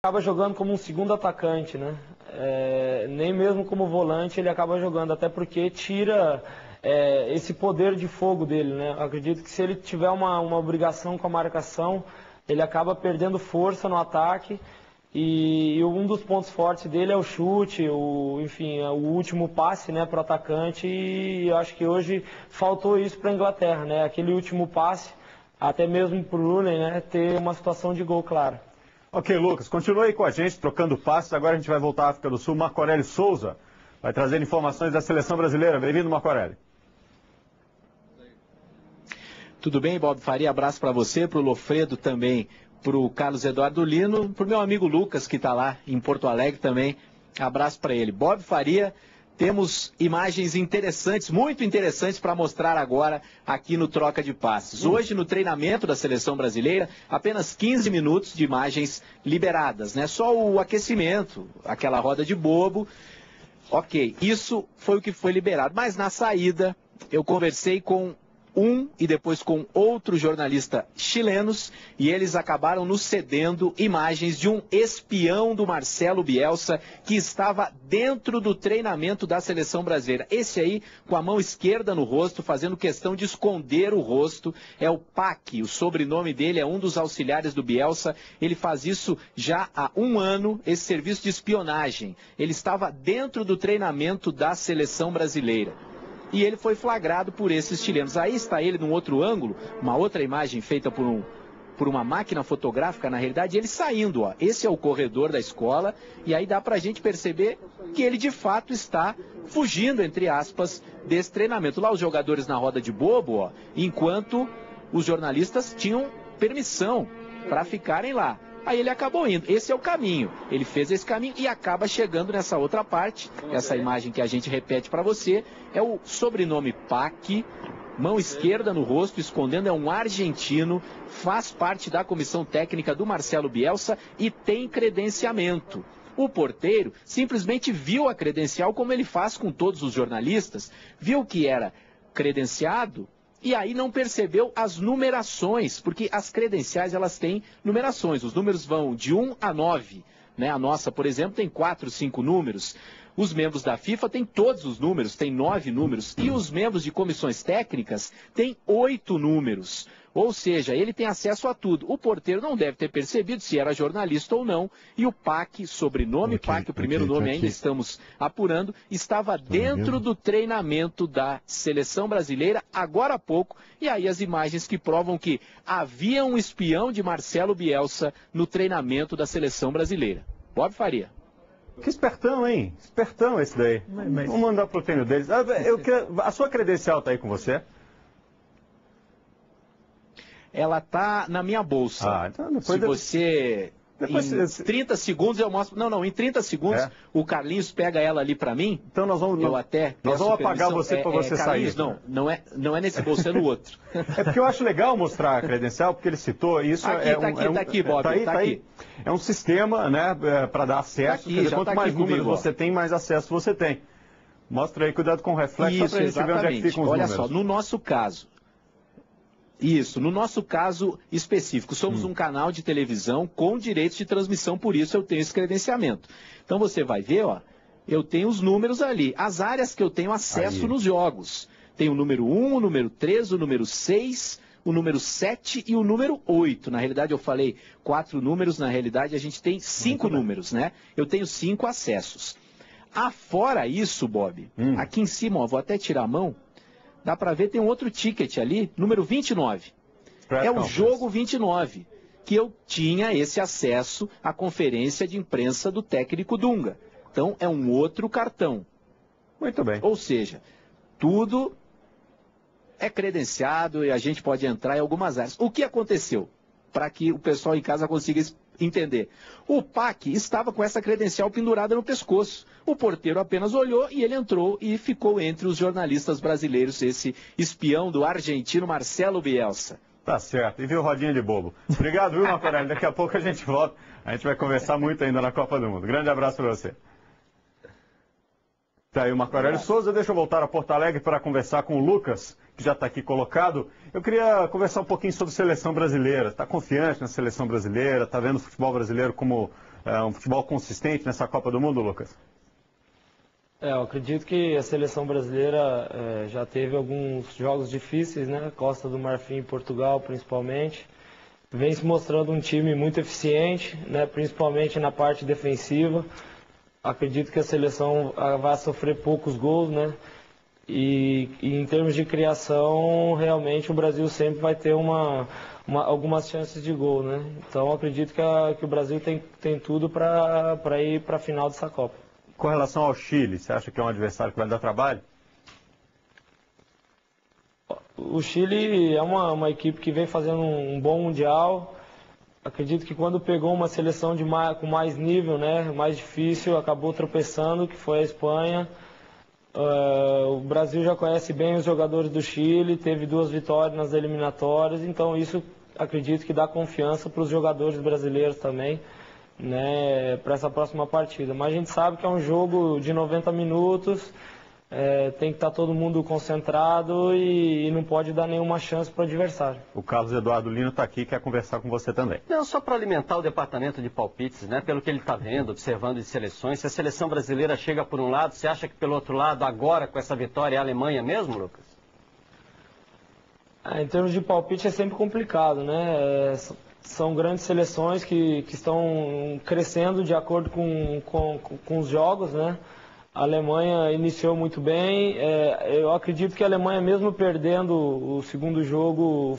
acaba jogando como um segundo atacante, né? Nem mesmo como volante ele acaba jogando, até porque tira esse poder de fogo dele, né? Eu acredito que se ele tiver uma obrigação com a marcação, ele acaba perdendo força no ataque. E um dos pontos fortes dele é o chute, enfim, o último passe, né, para o atacante, e eu acho que hoje faltou isso para a Inglaterra, né, aquele último passe, até mesmo para o Rooney, né, ter uma situação de gol clara. Ok, Lucas, continua aí com a gente, trocando passes. Agora a gente vai voltar à África do Sul. Marco Aurélio Souza vai trazer informações da seleção brasileira. Bem-vindo, Marco Aurélio. Tudo bem, Bob Faria? Abraço para você, para o Lofredo também, para o Carlos Eduardo Lino, para o meu amigo Lucas, que está lá em Porto Alegre também. Abraço para ele. Bob Faria, temos imagens interessantes, muito interessantes para mostrar agora aqui no Troca de Passes. Hoje, no treinamento da seleção brasileira, apenas 15 minutos de imagens liberadas, né? Só o aquecimento, aquela roda de bobo. Ok, isso foi o que foi liberado. Mas na saída, eu conversei com e depois com outro jornalista chilenos, e eles acabaram nos cedendo imagens de um espião do Marcelo Bielsa que estava dentro do treinamento da seleção brasileira. Esse aí, com a mão esquerda no rosto, fazendo questão de esconder o rosto, é o Pac, o sobrenome dele é um dos auxiliares do Bielsa. Ele faz isso já há um ano, esse serviço de espionagem. Ele estava dentro do treinamento da seleção brasileira. E ele foi flagrado por esses chilenos. Aí está ele num outro ângulo, uma outra imagem feita por uma máquina fotográfica, na realidade, ele saindo, ó. Esse é o corredor da escola, e aí dá pra gente perceber que ele de fato está fugindo, entre aspas, desse treinamento. Lá os jogadores na roda de bobo, ó, enquanto os jornalistas tinham permissão para ficarem lá. Aí ele acabou indo. Esse é o caminho. Ele fez esse caminho e acaba chegando nessa outra parte. Essa imagem que a gente repete para você é o sobrenome Pac, mão esquerda no rosto, escondendo, é um argentino, faz parte da comissão técnica do Marcelo Bielsa e tem credenciamento. O porteiro simplesmente viu a credencial, como ele faz com todos os jornalistas, viu que era credenciado, e aí não percebeu as numerações, porque as credenciais elas têm numerações, os números vão de 1 a 9, né? A nossa, por exemplo, tem 4, 5 números. Os membros da FIFA têm todos os números, tem 9 números, e os membros de comissões técnicas têm 8 números. Ou seja, ele tem acesso a tudo. O porteiro não deve ter percebido se era jornalista ou não, e o Pac, sobrenome Pac, o primeiro nome ainda estamos apurando, estava dentro do treinamento da seleção brasileira agora há pouco, e aí as imagens que provam que havia um espião de Marcelo Bielsa no treinamento da seleção brasileira. Bob Faria. Que espertão, hein? Espertão esse daí. Vamos mandar pro treino deles. A sua credencial tá aí com você? Ela tá na minha bolsa. Então depois se você... Em 30 segundos eu mostro... Não, em 30 segundos o Carlinhos pega ela ali pra mim. Então nós vamos... Nós vamos apagar você pra você Carlinhos, sair. Não é nesse bolso, é no outro. É porque eu acho legal mostrar a credencial, porque ele citou isso. Tá aqui, Bob, tá aqui. É um sistema, né, para dar acesso. Quanto mais números você tem, mais acesso você tem. Mostra aí, cuidado com o reflexo, isso, só pra gente ver onde é que ficam os números. Olha só, no nosso caso... Isso, no nosso caso específico, somos um canal de televisão com direitos de transmissão, por isso eu tenho esse credenciamento. Então você vai ver, ó, eu tenho os números ali, as áreas que eu tenho acesso nos jogos. Tem o número 1, o número 3, o número 6, o número 7 e o número 8. Na realidade eu falei 4 números, na realidade a gente tem 5 números, né? Eu tenho 5 acessos. Afora isso, Bob, aqui em cima, ó, vou até tirar a mão. Dá para ver, tem um outro ticket ali, número 29. É o jogo 29, que eu tinha esse acesso à conferência de imprensa do técnico Dunga. Então, é um outro cartão. Muito bem. Ou seja, tudo é credenciado e a gente pode entrar em algumas áreas. O que aconteceu? Para que o pessoal em casa consiga entender. O Pac estava com essa credencial pendurada no pescoço. O porteiro apenas olhou e ele entrou e ficou entre os jornalistas brasileiros, esse espião do argentino Marcelo Bielsa. Tá certo. E viu rodinha de bobo. Obrigado, viu, Marco Aurélio? Daqui a pouco a gente volta. A gente vai conversar muito ainda na Copa do Mundo. Grande abraço para você. Tá aí o Marco Aurélio Souza. Deixa eu voltar a Porto Alegre para conversar com o Lucas, que já está aqui colocado. Eu queria conversar um pouquinho sobre seleção brasileira. Está confiante na seleção brasileira? Está vendo o futebol brasileiro como um futebol consistente nessa Copa do Mundo, Lucas? Eu acredito que a seleção brasileira já teve alguns jogos difíceis, né? Costa do Marfim e Portugal, principalmente. Vem se mostrando um time muito eficiente, né? Principalmente na parte defensiva. Acredito que a seleção vai sofrer poucos gols, né? E em termos de criação, realmente o Brasil sempre vai ter algumas chances de gol, né? Então acredito que o Brasil tem tudo para ir para a final dessa Copa. Com relação ao Chile, você acha que é um adversário que vai dar trabalho? O Chile é uma equipe que vem fazendo um bom Mundial. Acredito que quando pegou uma seleção com mais nível, né, mais difícil, acabou tropeçando, que foi a Espanha. O Brasil já conhece bem os jogadores do Chile, teve 2 vitórias nas eliminatórias, então isso acredito que dá confiança para os jogadores brasileiros também, né, para essa próxima partida. Mas a gente sabe que é um jogo de 90 minutos, tem que estar todo mundo concentrado e não pode dar nenhuma chance para o adversário. O Carlos Eduardo Lino está aqui e quer conversar com você também. Não, só para alimentar o departamento de palpites, né? Pelo que ele está vendo, observando de seleções, se a seleção brasileira chega por um lado, você acha que pelo outro lado, agora com essa vitória, é a Alemanha mesmo, Lucas? Em termos de palpite é sempre complicado, né? São grandes seleções que estão crescendo de acordo com os jogos, né? A Alemanha iniciou muito bem. Eu acredito que a Alemanha, mesmo perdendo o segundo jogo,